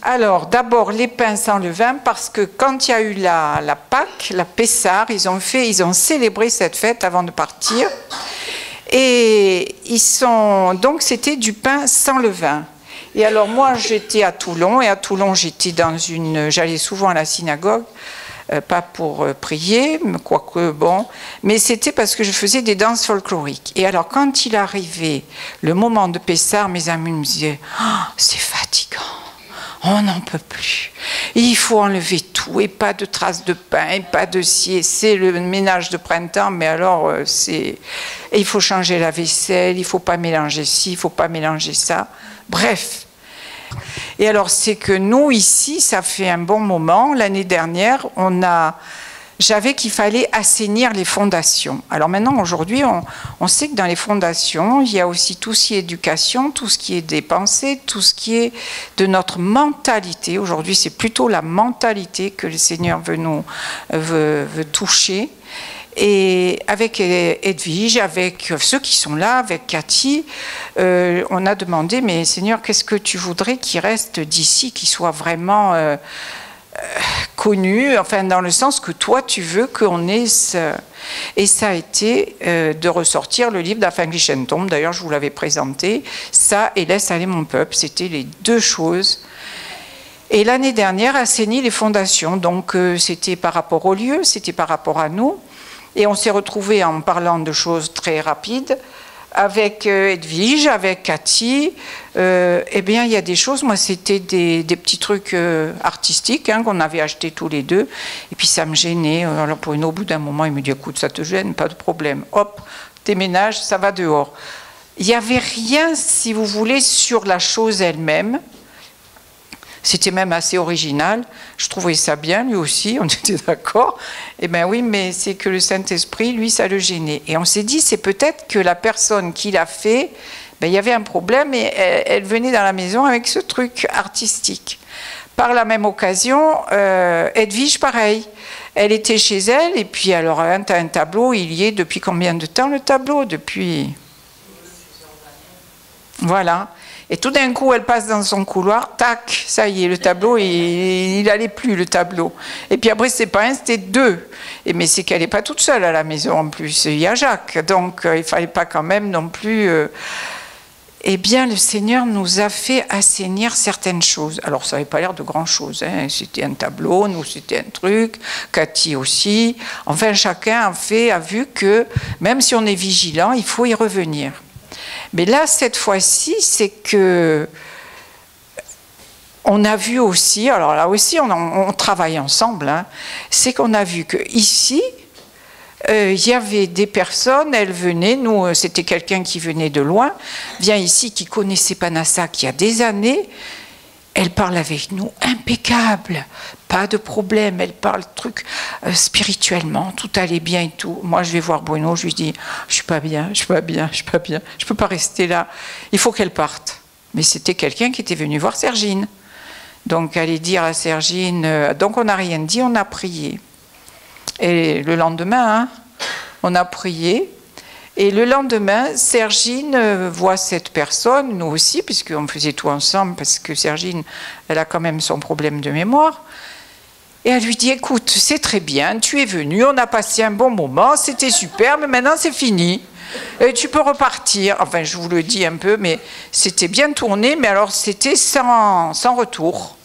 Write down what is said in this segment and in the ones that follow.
Alors, d'abord, les pains sans levain, parce que quand il y a eu la Pâque, la Pessah, ils ont célébré cette fête avant de partir. Et donc, c'était du pain sans levain. Et alors, moi, j'étais à Toulon, et à Toulon, j'allais souvent à la synagogue, pas pour prier, quoique bon, mais c'était parce que je faisais des danses folkloriques. Et alors, quand il arrivait le moment de Pessah, mes amis me disaient oh, « c'est fatigant, on n'en peut plus, il faut enlever tout, et pas de traces de pain, et pas de ci, c'est le ménage de printemps, mais alors, et il faut changer la vaisselle, il ne faut pas mélanger ci, il ne faut pas mélanger ça, bref. » Et alors, c'est que nous, ici, ça fait un bon moment. L'année dernière, j'avais qu'il fallait assainir les fondations. Alors maintenant, aujourd'hui, on sait que dans les fondations, il y a aussi tout ce qui est éducation, tout ce qui est des pensées, tout ce qui est de notre mentalité. Aujourd'hui, c'est plutôt la mentalité que le Seigneur veut toucher. Et avec Edwige, avec ceux qui sont là, avec Cathy, on a demandé, mais Seigneur, qu'est-ce que tu voudrais qu'il reste d'ici, qu'il soit vraiment connu, enfin dans le sens que toi tu veux qu'on ait ce... Et ça a été de ressortir le livre d'Afinglichen Tomb, d'ailleurs je vous l'avais présenté, ça et Laisse aller mon peuple, c'était les deux choses. Et l'année dernière, assainir les fondations, donc c'était par rapport au lieu, c'était par rapport à nous. Et on s'est retrouvés en parlant de choses très rapides avec Edwige, avec Cathy. Eh bien, il y a des choses, moi, c'était des petits trucs artistiques qu'on avait achetés tous les deux. Et puis, ça me gênait. Alors, au bout d'un moment, il me dit, écoute, ça te gêne, pas de problème. Hop, déménage, ça va dehors. Il n'y avait rien, si vous voulez, sur la chose elle-même. C'était même assez original. Je trouvais ça bien, lui aussi, on était d'accord. Eh bien oui, mais c'est que le Saint-Esprit, lui, ça le gênait. Et on s'est dit, c'est peut-être que la personne qui l'a fait, ben, il y avait un problème et elle venait dans la maison avec ce truc artistique. Par la même occasion, Edwige, pareil. Elle était chez elle et puis alors, tu as un tableau, il y est depuis combien de temps le tableau? Depuis... Voilà. Et tout d'un coup, elle passe dans son couloir, tac, ça y est, le tableau, il n'allait plus, le tableau. Et puis après, c'est pas un, c'était deux. Mais c'est qu'elle n'est pas toute seule à la maison, en plus. Il y a Jacques, donc il ne fallait pas quand même non plus... Eh bien, le Seigneur nous a fait assainir certaines choses. Alors, ça n'avait pas l'air de grand-chose. C'était un tableau, nous, c'était un truc, Cathy aussi. Enfin, chacun a vu que, même si on est vigilant, il faut y revenir. Mais là, cette fois-ci, c'est que on a vu aussi, alors là aussi, on travaille ensemble, c'est qu'on a vu qu'ici, il y avait des personnes, elles venaient, nous, c'était quelqu'un qui venait de loin, vient ici, qui connaissait Panassac il y a des années, elle parle avec nous, impeccable, pas de problème, elle parle truc spirituellement, tout allait bien et tout. Moi, je vais voir Bruno, je lui dis, je suis pas bien, je peux pas rester là, il faut qu'elle parte. Mais c'était quelqu'un qui était venu voir Sergine. Donc, aller dire à Sergine, donc on n'a rien dit, on a prié. Et le lendemain, on a prié. Et le lendemain, Sergine voit cette personne, nous aussi, puisqu'on faisait tout ensemble, parce que Sergine, elle a quand même son problème de mémoire. Et elle lui dit, écoute, c'est très bien, tu es venu, on a passé un bon moment, c'était super, mais maintenant c'est fini. Et tu peux repartir. Enfin, je vous le dis un peu, mais c'était bien tourné, mais alors c'était sans retour.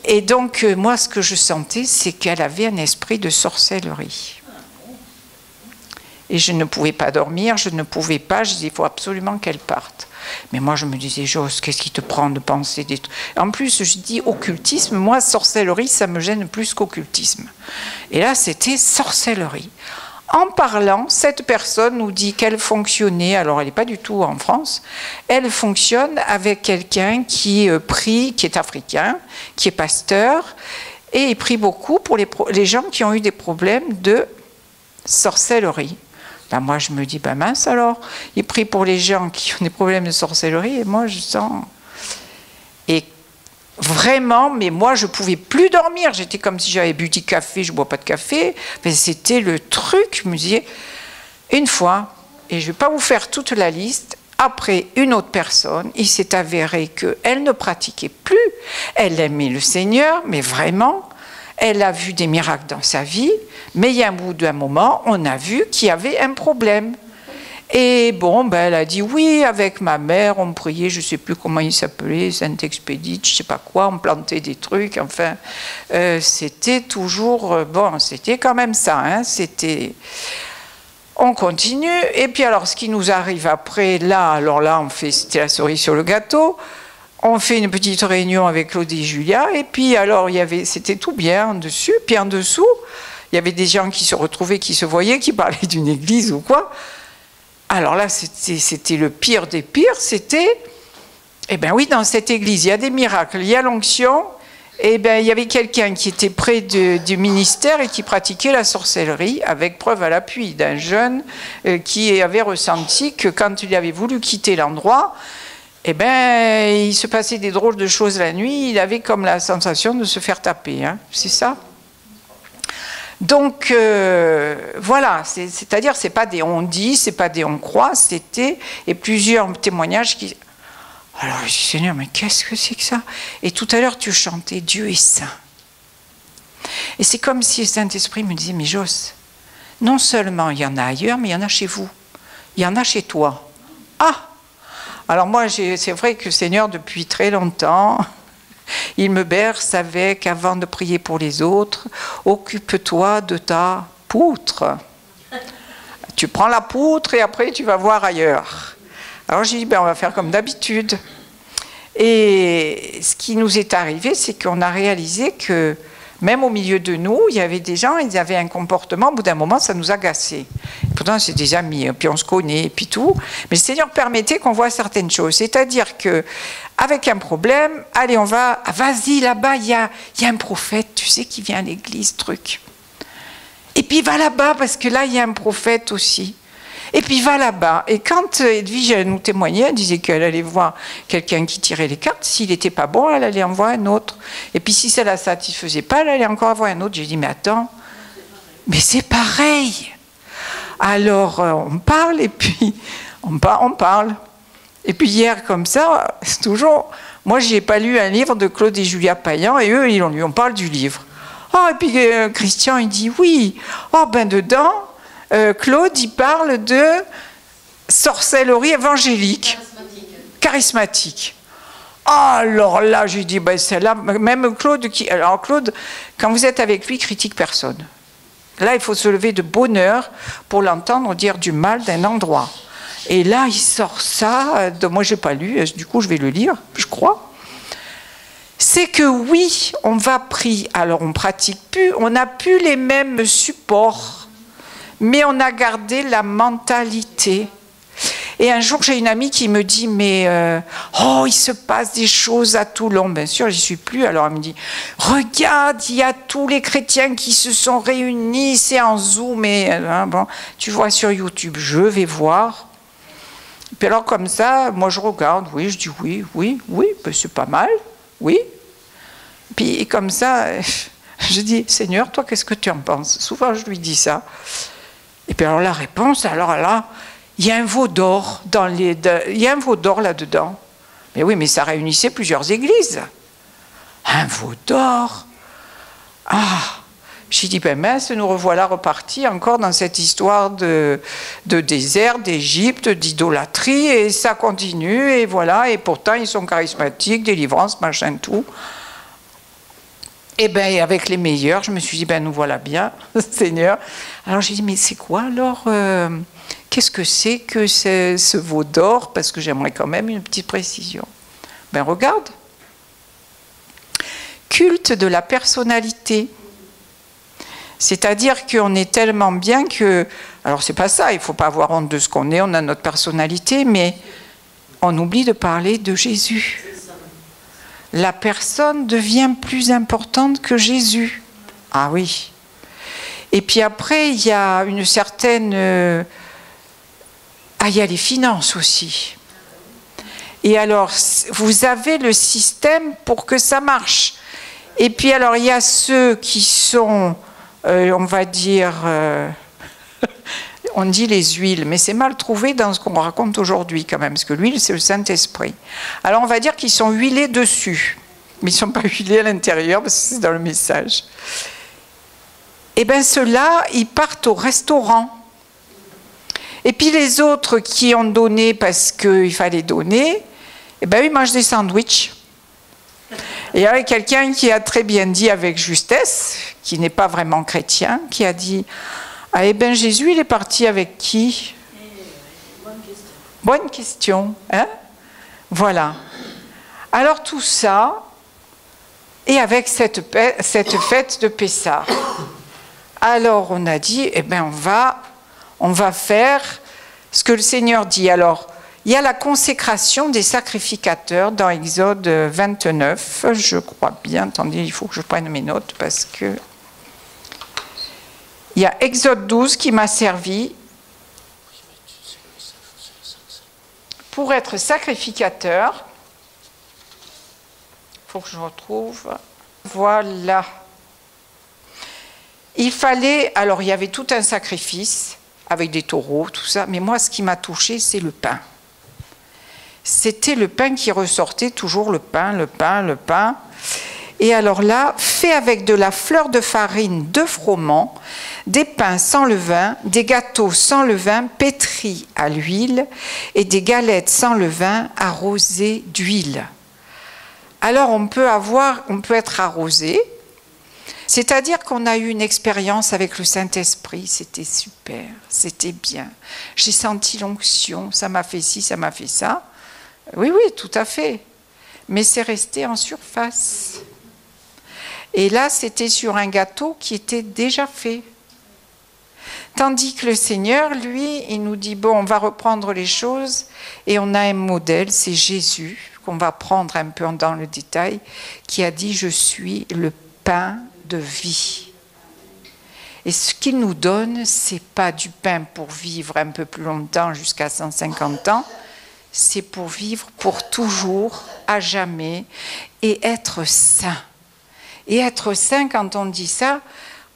Et donc, moi, ce que je sentais, c'est qu'elle avait un esprit de sorcellerie. Et je ne pouvais pas dormir, je disais, il faut absolument qu'elle parte. Mais moi, je me disais, Josse, qu'est-ce qui te prend de penser des trucs? En plus, je dis occultisme, moi, sorcellerie, ça me gêne plus qu'occultisme. Et là, c'était sorcellerie. En parlant, cette personne nous dit qu'elle fonctionnait, alors elle n'est pas du tout en France, elle fonctionne avec quelqu'un qui prie, qui est africain, qui est pasteur, et il prie beaucoup pour les gens qui ont eu des problèmes de sorcellerie. Ben moi, je me dis, ben mince alors, il prie pour les gens qui ont des problèmes de sorcellerie, et moi, je sens... Et vraiment, mais moi, je ne pouvais plus dormir. J'étais comme si j'avais bu du café, je ne bois pas de café. C'était le truc, je me disais, une fois, et je ne vais pas vous faire toute la liste, après une autre personne, il s'est avéré qu'elle ne pratiquait plus, elle aimait le Seigneur, mais vraiment, elle a vu des miracles dans sa vie, mais il y a un bout d'un moment, on a vu qu'il y avait un problème. Et bon, ben, elle a dit oui, avec ma mère, on priait, je ne sais plus comment il s'appelait, Saint-Expédite, je ne sais pas quoi, on plantait des trucs, enfin, c'était toujours, bon, c'était quand même ça, hein, c'était... On continue, et puis alors, ce qui nous arrive après, là, alors là, on fait, c'était la cerise sur le gâteau, on fait une petite réunion avec Claude et Julia, et puis alors, c'était tout bien en dessus, puis en dessous, il y avait des gens qui se retrouvaient, qui se voyaient, qui parlaient d'une église ou quoi. Alors là, c'était le pire des pires, c'était, eh bien oui, dans cette église, il y a des miracles, il y a l'onction, et bien il y avait quelqu'un qui était près du ministère et qui pratiquait la sorcellerie, avec preuve à l'appui d'un jeune qui avait ressenti que quand il avait voulu quitter l'endroit, eh bien il se passait des drôles de choses la nuit, il avait comme la sensation de se faire taper, hein, c'est ça ? Donc, voilà, c'est-à-dire, c'est pas des on dit, c'est pas des on croit, c'était, et plusieurs témoignages qui... Alors, je dis, Seigneur, mais qu'est-ce que c'est que ça? Et tout à l'heure, tu chantais, Dieu est saint. Et c'est comme si le Saint-Esprit me disait, mais Jos, non seulement il y en a ailleurs, mais il y en a chez vous. Il y en a chez toi. Ah! Alors moi, c'est vrai que le Seigneur, depuis très longtemps... Il me berce avec, avant de prier pour les autres, occupe-toi de ta poutre. Tu prends la poutre et après tu vas voir ailleurs. Alors j'ai dit, ben, on va faire comme d'habitude. Et ce qui nous est arrivé, c'est qu'on a réalisé que même au milieu de nous, il y avait des gens, ils avaient un comportement, au bout d'un moment, ça nous agaçait. Pourtant, c'est des amis, puis on se connaît, et puis tout. Mais le Seigneur permettait qu'on voit certaines choses. C'est-à-dire que avec un problème, allez, on va, vas-y, là-bas, il y a un prophète, tu sais, qui vient à l'église, truc. Et puis va là-bas, parce que là, il y a un prophète aussi. Et puis va là-bas. Et quand Edwige nous témoignait, elle disait qu'elle allait voir quelqu'un qui tirait les cartes. S'il n'était pas bon, elle allait en voir un autre. Et puis si ça ne la satisfaisait pas, elle allait encore voir un autre. J'ai dit, mais attends, mais c'est pareil. Alors on parle et puis on parle. Et puis hier, comme ça, c'est toujours... Moi, je n'ai pas lu un livre de Claude et Julia Payan, et eux, ils l'ont lu. On parle du livre. Oh, et puis Christian, il dit, oui. Oh, ben dedans... Claude, il parle de sorcellerie évangélique, charismatique. Alors là, j'ai dit, ben celle-là, même Claude, alors Claude, quand vous êtes avec lui, critique personne. Là, il faut se lever de bonne heure pour l'entendre dire du mal d'un endroit. Et là, il sort ça, moi je n'ai pas lu, du coup je vais le lire, je crois. C'est que oui, on va prier, alors on pratique plus, on n'a plus les mêmes supports. Mais on a gardé la mentalité. Et un jour, j'ai une amie qui me dit, mais oh, il se passe des choses à Toulon. Bien sûr, j'y suis plus. Alors elle me dit, regarde, il y a tous les chrétiens qui se sont réunis, c'est en Zoom. Et bon, tu vois sur YouTube, je vais voir. Et puis alors comme ça, moi je regarde, oui, je dis oui, ben, c'est pas mal, oui. Puis comme ça, je dis, Seigneur, toi, qu'est-ce que tu en penses? Souvent, je lui dis ça. Et puis alors la réponse, alors là, il y a un veau d'or il y a un veau d'or là-dedans. Mais oui, mais ça réunissait plusieurs églises. Un veau d'or. Ah, j'ai dit, ben mince, nous revoilà repartis encore dans cette histoire de désert, d'Égypte, d'idolâtrie, et ça continue, et voilà, et pourtant ils sont charismatiques, délivrance, machin, tout. Et bien, avec les meilleurs, je me suis dit, ben nous voilà bien, Seigneur. Alors j'ai dit, mais c'est quoi alors qu'est-ce que c'est que ce veau d'or? Parce que j'aimerais quand même une petite précision. Ben regarde. Culte de la personnalité. C'est-à-dire qu'on est tellement bien que... Alors c'est pas ça, il ne faut pas avoir honte de ce qu'on est, on a notre personnalité, mais on oublie de parler de Jésus. La personne devient plus importante que Jésus. Ah oui. Et puis après, il y a une certaine... il y a les finances aussi. Et alors, vous avez le système pour que ça marche. Et puis alors, il y a ceux qui sont, on va dire... on dit les huiles, mais c'est mal trouvé dans ce qu'on raconte aujourd'hui quand même, parce que l'huile, c'est le Saint-Esprit. Alors on va dire qu'ils sont huilés dessus, mais ils ne sont pas huilés à l'intérieur, parce que c'est dans le message. Et bien ceux-là, ils partent au restaurant. Et puis les autres qui ont donné parce qu'il fallait donner, eh ben, ils mangent des sandwichs. Et il y a quelqu'un qui a très bien dit avec justesse, qui n'est pas vraiment chrétien, qui a dit « Ah, eh bien Jésus, il est parti avec qui ?» Bonne question, hein? Voilà. Alors tout ça, et avec cette fête de Pessah. Alors on a dit, eh bien on va faire ce que le Seigneur dit. Alors, il y a la consécration des sacrificateurs dans Exode 29, je crois bien. Attendez, il faut que je prenne mes notes parce que... Il y a Exode 12 qui m'a servi pour être sacrificateur. Il faut que je retrouve. Voilà. Il fallait... Alors, il y avait tout un sacrifice avec des taureaux, tout ça. Mais moi, ce qui m'a touché, c'est le pain. C'était le pain qui ressortait, toujours le pain, le pain, le pain. Et alors là, fait avec de la fleur de farine de froment, des pains sans levain, des gâteaux sans levain pétris à l'huile et des galettes sans levain arrosées d'huile. Alors on peut être arrosé, c'est-à-dire qu'on a eu une expérience avec le Saint-Esprit, c'était super, c'était bien. J'ai senti l'onction, ça m'a fait ci, ça m'a fait ça. Oui, oui, tout à fait. Mais c'est resté en surface. Et là, c'était sur un gâteau qui était déjà fait. Tandis que le Seigneur, lui, il nous dit, bon, on va reprendre les choses, et on a un modèle, c'est Jésus, qu'on va prendre un peu dans le détail, qui a dit, je suis le pain de vie. Et ce qu'il nous donne, c'est pas du pain pour vivre un peu plus longtemps, jusqu'à 150 ans, c'est pour vivre pour toujours, à jamais, et être saint. Et être saint, quand on dit ça,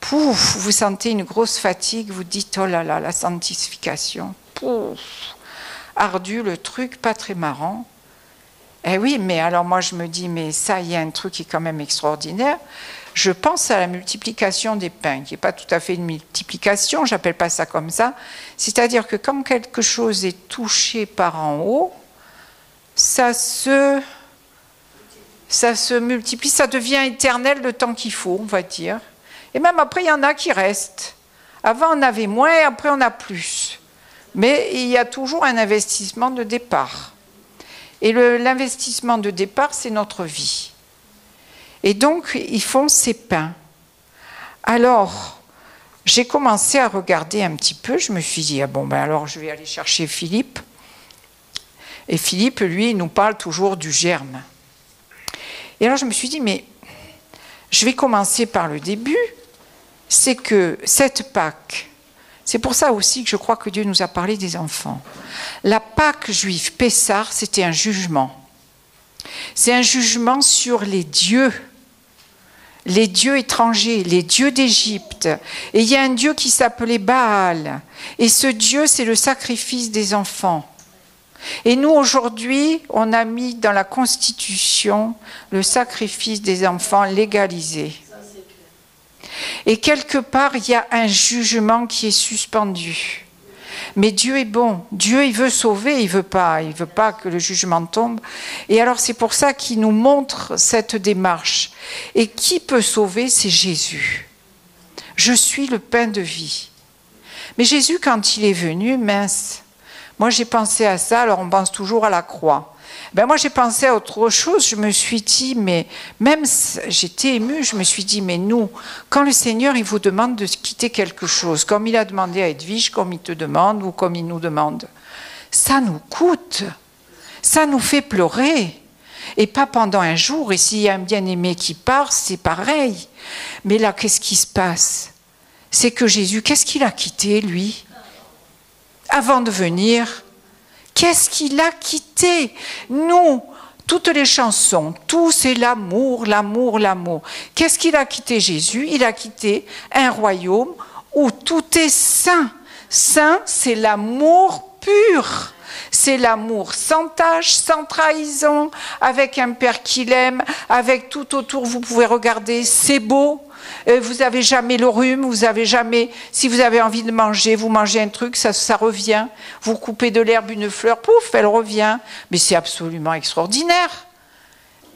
pouf, vous sentez une grosse fatigue, vous dites, oh là là, la sanctification, pouf, ardu le truc, pas très marrant. Eh oui, mais alors moi je me dis, mais ça, il y a un truc qui est quand même extraordinaire. Je pense à la multiplication des pains, qui n'est pas tout à fait une multiplication, j'appelle pas ça comme ça. C'est-à-dire que quand quelque chose est touché par en haut, ça se multiplie, ça devient éternel le temps qu'il faut, on va dire. Et même après, il y en a qui restent. Avant, on avait moins et après, on a plus. Mais il y a toujours un investissement de départ. Et l'investissement de départ, c'est notre vie. Et donc, ils font ces pains. Alors, j'ai commencé à regarder un petit peu. Je me suis dit, ah bon, ben alors je vais aller chercher Philippe. Et Philippe, lui, il nous parle toujours du germe. Et alors, je me suis dit, mais je vais commencer par le début. C'est que cette Pâque, c'est pour ça aussi que je crois que Dieu nous a parlé des enfants. La Pâque juive, Pessah, c'était un jugement. C'est un jugement sur les dieux étrangers, les dieux d'Égypte. Et il y a un dieu qui s'appelait Baal. Et ce dieu, c'est le sacrifice des enfants. Et nous, aujourd'hui, on a mis dans la Constitution le sacrifice des enfants légalisé. Et quelque part, il y a un jugement qui est suspendu. Mais Dieu est bon. Dieu, il veut sauver, il veut pas que le jugement tombe. Et alors, c'est pour ça qu'il nous montre cette démarche. Et qui peut sauver? C'est Jésus. Je suis le pain de vie. Mais Jésus, quand il est venu, mince, moi j'ai pensé à ça, alors on pense toujours à la croix. Ben moi j'ai pensé à autre chose, je me suis dit, mais même j'étais émue, je me suis dit, mais nous, quand le Seigneur il vous demande de quitter quelque chose, comme il a demandé à Edwige, comme il te demande ou comme il nous demande, ça nous coûte, ça nous fait pleurer. Et pas pendant un jour, et s'il y a un bien-aimé qui part, c'est pareil. Mais là, qu'est-ce qui se passe? C'est que Jésus, qu'est-ce qu'il a quitté, lui? Avant de venir, qu'est-ce qu'il a quitté? Nous, toutes les chansons, tout c'est l'amour, l'amour, l'amour. Qu'est-ce qu'il a quitté, Jésus? Il a quitté un royaume où tout est saint. Saint, c'est l'amour pur. C'est l'amour sans tache, sans trahison, avec un père qui l'aime, avec tout autour, vous pouvez regarder, c'est beau. Vous n'avez jamais le rhume, vous avez jamais, si vous avez envie de manger, vous mangez un truc, ça revient. Vous coupez de l'herbe une fleur, pouf, elle revient. Mais c'est absolument extraordinaire.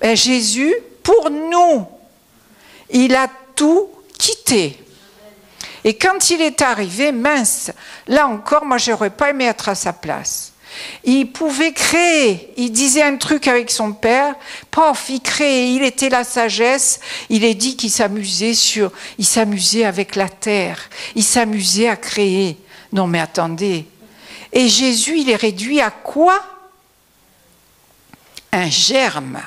Et Jésus, pour nous, il a tout quitté. Et quand il est arrivé, mince, là encore, moi, j'aurais pas aimé être à sa place. Il pouvait créer, il disait un truc avec son père, pof, il créait, il était la sagesse, il est dit qu'il s'amusait avec la terre, il s'amusait à créer. Non mais attendez, et Jésus, il est réduit à quoi? Un germe.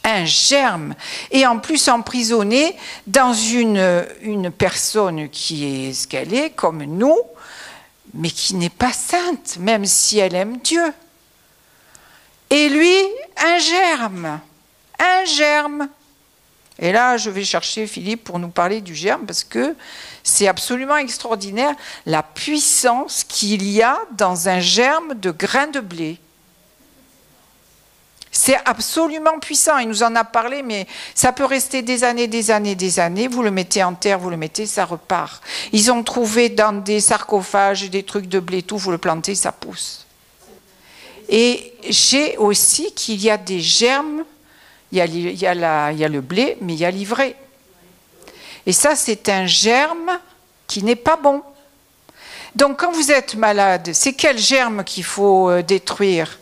Un germe, et en plus emprisonné dans une personne qui est ce qu'elle est, comme nous, mais qui n'est pas sainte, même si elle aime Dieu. Et lui, un germe. Et là, je vais chercher Philippe pour nous parler du germe, parce que c'est absolument extraordinaire la puissance qu'il y a dans un germe de grain de blé. C'est absolument puissant, il nous en a parlé, mais ça peut rester des années, vous le mettez en terre, vous le mettez, ça repart. Ils ont trouvé dans des sarcophages, des trucs de blé, tout, vous le plantez, ça pousse. Et j'ai aussi qu'il y a des germes, il y a le blé, mais il y a l'ivraie. Et ça, c'est un germe qui n'est pas bon. Donc quand vous êtes malade, c'est quel germe qu'il faut détruire ?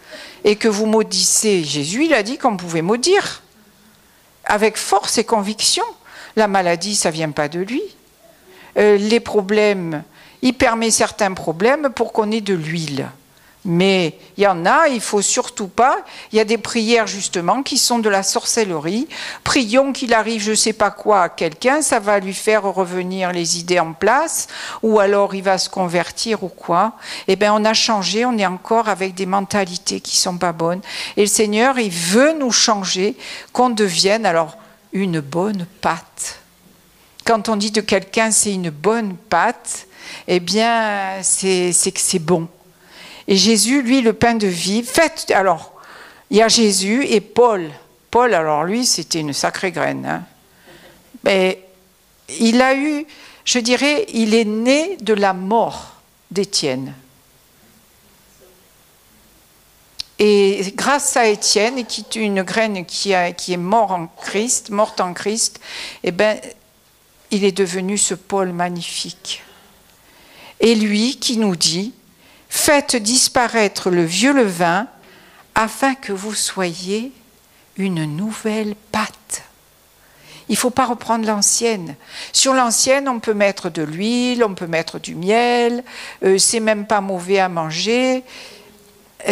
Et que vous maudissez. Jésus, il a dit qu'on pouvait maudire avec force et conviction. La maladie, ça ne vient pas de lui. Les problèmes, il permet certains problèmes pour qu'on ait de l'huile. Mais il y en a, il ne faut surtout pas. Il y a des prières justement qui sont de la sorcellerie. Prions qu'il arrive je ne sais pas quoi à quelqu'un, ça va lui faire revenir les idées en place, ou alors il va se convertir ou quoi. Eh bien on a changé, on est encore avec des mentalités qui ne sont pas bonnes. Et le Seigneur, il veut nous changer, qu'on devienne alors une bonne pâte. Quand on dit de quelqu'un c'est une bonne pâte, eh bien c'est que c'est bon. Et Jésus, lui, le pain de vie, alors, il y a Jésus et Paul. Paul, alors lui, c'était une sacrée graine. Hein. Mais il a eu, je dirais, il est né de la mort d'Étienne. Et grâce à Étienne, qui est une graine qui est morte en Christ, eh ben, il est devenu ce Paul magnifique. Et lui qui nous dit, faites disparaître le vieux levain afin que vous soyez une nouvelle pâte. Il ne faut pas reprendre l'ancienne. Sur l'ancienne, on peut mettre de l'huile, on peut mettre du miel, c'est même pas mauvais à manger,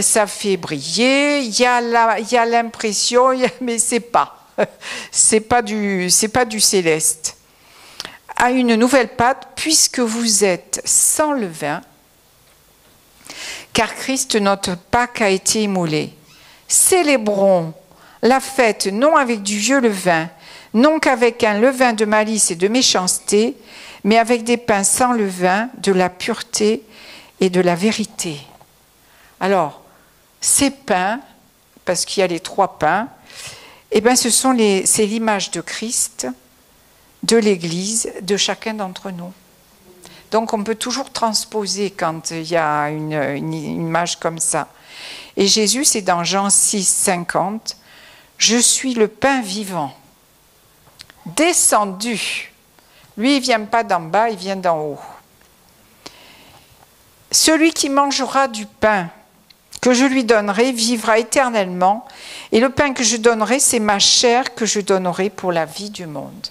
ça fait briller, il y a l'impression, mais c'est pas du céleste. À une nouvelle pâte, puisque vous êtes sans levain, car Christ, notre Pâque, a été immolé. Célébrons la fête non avec du vieux levain, non qu'avec un levain de malice et de méchanceté, mais avec des pains sans levain, de la pureté et de la vérité. Alors, ces pains, parce qu'il y a les 3 pains, eh bien, c'est l'image de Christ, de l'Église, de chacun d'entre nous. Donc on peut toujours transposer quand il y a une image comme ça. Et Jésus, c'est dans Jean 6, 50, « Je suis le pain vivant, descendu. » Lui, il ne vient pas d'en bas, il vient d'en haut. « Celui qui mangera du pain que je lui donnerai vivra éternellement, et le pain que je donnerai, c'est ma chair que je donnerai pour la vie du monde. »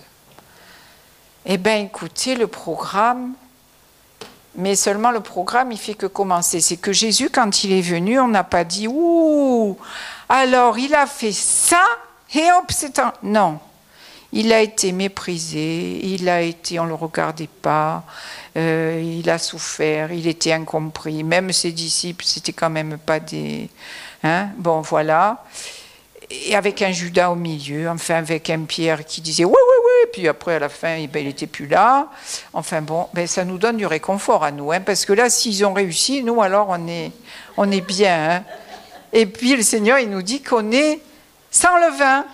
Eh bien, écoutez, le programme... Mais seulement le programme, il fait que commencer. C'est que Jésus, quand il est venu, on n'a pas dit « Ouh, alors il a fait ça, et hop, c'est un... » Non, il a été méprisé, on ne le regardait pas, il a souffert, il était incompris. Même ses disciples, c'était quand même pas des... Hein, bon, voilà. Et avec un Judas au milieu, enfin avec un Pierre qui disait « Oui, oui, oui, puis après, à la fin, il n'était plus là. Enfin bon, ça nous donne du réconfort à nous, hein, parce que là, s'ils ont réussi, nous, alors, on est bien. Hein. Et puis, le Seigneur, il nous dit qu'on est sans levain.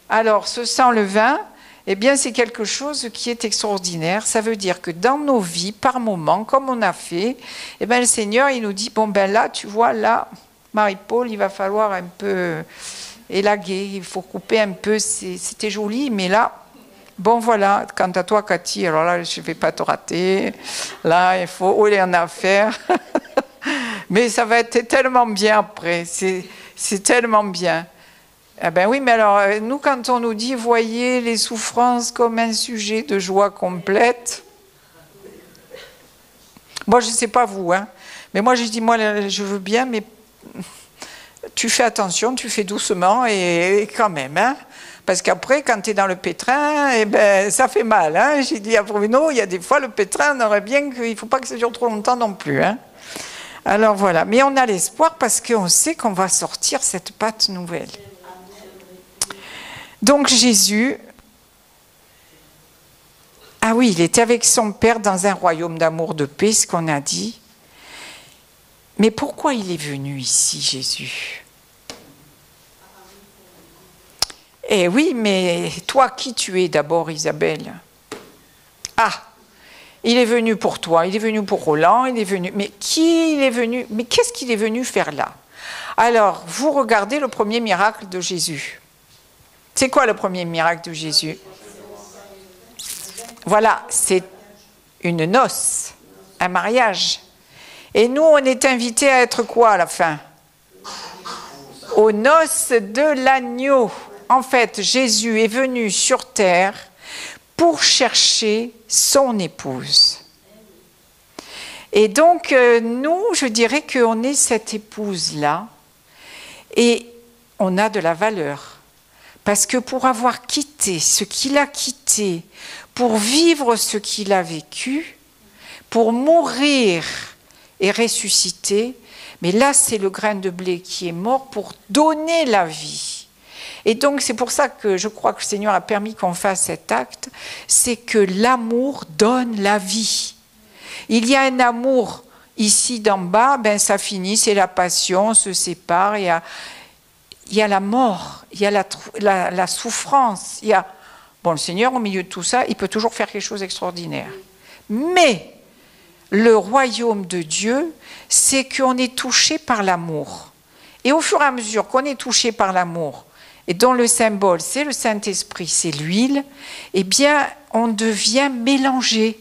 Alors, ce sans levain, eh bien, c'est quelque chose qui est extraordinaire. Ça veut dire que dans nos vies, par moments, comme on a fait, eh bien, le Seigneur, il nous dit, bon, ben là, tu vois, là, Marie-Paul, il va falloir un peu élaguer, il faut couper un peu, c'était joli, mais là, bon, voilà, quant à toi, Cathy, alors là, je ne vais pas te rater. Là, il faut, oh, il y en a à faire. Mais ça va être tellement bien après, c'est tellement bien. Ah ben oui, mais alors, nous, quand on nous dit, voyez les souffrances comme un sujet de joie complète, moi, je ne sais pas vous, hein, mais moi, je dis, moi, je veux bien, mais tu fais attention, tu fais doucement, et quand même, hein, parce qu'après, quand tu es dans le pétrin, eh ben, ça fait mal. Hein. J'ai dit à Bruno, il y a des fois, le pétrin, on aurait bien qu'il ne faut pas que ça dure trop longtemps non plus. Hein. Alors voilà, mais on a l'espoir parce qu'on sait qu'on va sortir cette pâte nouvelle. Donc Jésus, ah oui, il était avec son Père dans un royaume d'amour, de paix, ce qu'on a dit. Mais pourquoi il est venu ici, Jésus? Eh oui, mais toi, qui tu es d'abord, Isabelle? Ah, il est venu pour toi, il est venu pour Roland, il est venu... Mais qui il est venu? Mais qu'est-ce qu'il est venu faire là? Alors, vous regardez le premier miracle de Jésus. C'est quoi le premier miracle de Jésus? Voilà, c'est une noce, un mariage. Et nous, on est invités à être quoi à la fin? Aux noces de l'agneau. En fait, Jésus est venu sur terre pour chercher son épouse. Et donc, nous, je dirais qu'on est cette épouse-là et on a de la valeur. Parce que pour avoir quitté ce qu'il a quitté, pour vivre ce qu'il a vécu, pour mourir et ressusciter, mais là, c'est le grain de blé qui est mort pour donner la vie. Et donc, c'est pour ça que je crois que le Seigneur a permis qu'on fasse cet acte, c'est que l'amour donne la vie. Il y a un amour ici d'en bas, ben ça finit, c'est la passion, on se sépare, il y a la mort, il y a la souffrance, il y a... Bon, le Seigneur, au milieu de tout ça, il peut toujours faire quelque chose d'extraordinaire. Mais le royaume de Dieu, c'est qu'on est touché par l'amour. Et au fur et à mesure qu'on est touché par l'amour, et dont le symbole, c'est le Saint-Esprit, c'est l'huile, eh bien, on devient mélangé.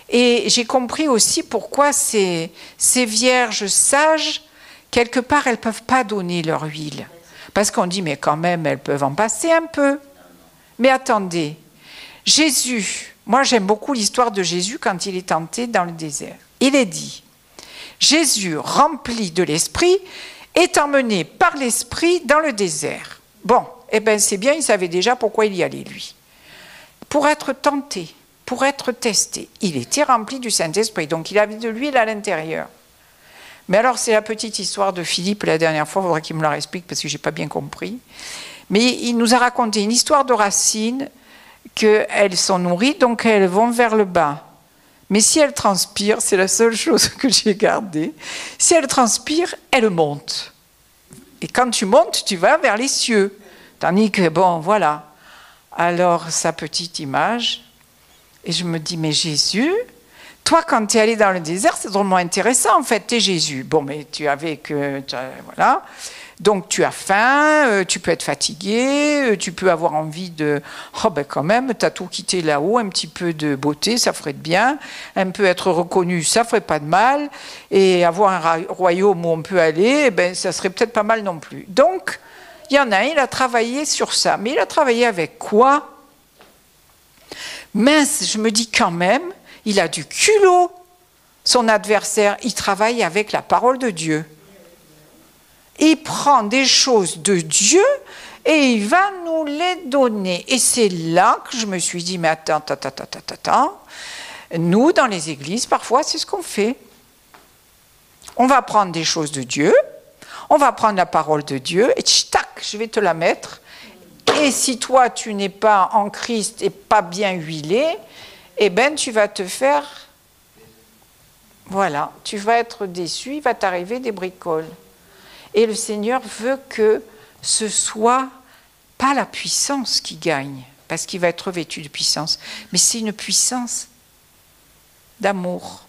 Et j'ai compris aussi pourquoi ces vierges sages, quelque part, elles ne peuvent pas donner leur huile. Parce qu'on dit, mais quand même, elles peuvent en passer un peu. Mais attendez, Jésus, moi j'aime beaucoup l'histoire de Jésus quand il est tenté dans le désert. Il est dit, Jésus, rempli de l'Esprit, est emmené par l'Esprit dans le désert. Bon, eh bien c'est bien, il savait déjà pourquoi il y allait, lui. Pour être tenté, pour être testé. Il était rempli du Saint-Esprit, donc il avait de l'huile à l'intérieur. Mais alors, c'est la petite histoire de Philippe, la dernière fois, il faudra qu'il me la réexplique parce que je n'ai pas bien compris. Mais il nous a raconté une histoire de racines, qu'elles sont nourries, donc elles vont vers le bas. Mais si elles transpirent, c'est la seule chose que j'ai gardée, si elles transpirent, elles montent. Et quand tu montes, tu vas vers les cieux. Tandis que, bon, voilà. Alors, sa petite image, et je me dis, mais Jésus, toi, quand tu es allé dans le désert, c'est drôlement intéressant, en fait, tu es Jésus. Bon, mais tu avais que... Voilà. Donc, tu as faim, tu peux être fatigué, tu peux avoir envie de... Oh, ben quand même, tu as tout quitté là-haut, un petit peu de beauté, ça ferait de bien. Un peu être reconnu, ça ferait pas de mal. Et avoir un royaume où on peut aller, ben, ça serait peut-être pas mal non plus. Donc, il y en a un, il a travaillé sur ça. Mais il a travaillé avec quoi? Mince, je me dis quand même, il a du culot. Son adversaire, il travaille avec la parole de Dieu. Il prend des choses de Dieu et il va nous les donner. Et c'est là que je me suis dit, mais attends. Nous, dans les églises, parfois, c'est ce qu'on fait. On va prendre des choses de Dieu, on va prendre la parole de Dieu, et tac, je vais te la mettre. Et si toi, tu n'es pas en Christ et pas bien huilé, eh bien, tu vas te faire... Voilà, tu vas être déçu, il va t'arriver des bricoles. Et le Seigneur veut que ce soit pas la puissance qui gagne, parce qu'il va être revêtu de puissance, mais c'est une puissance d'amour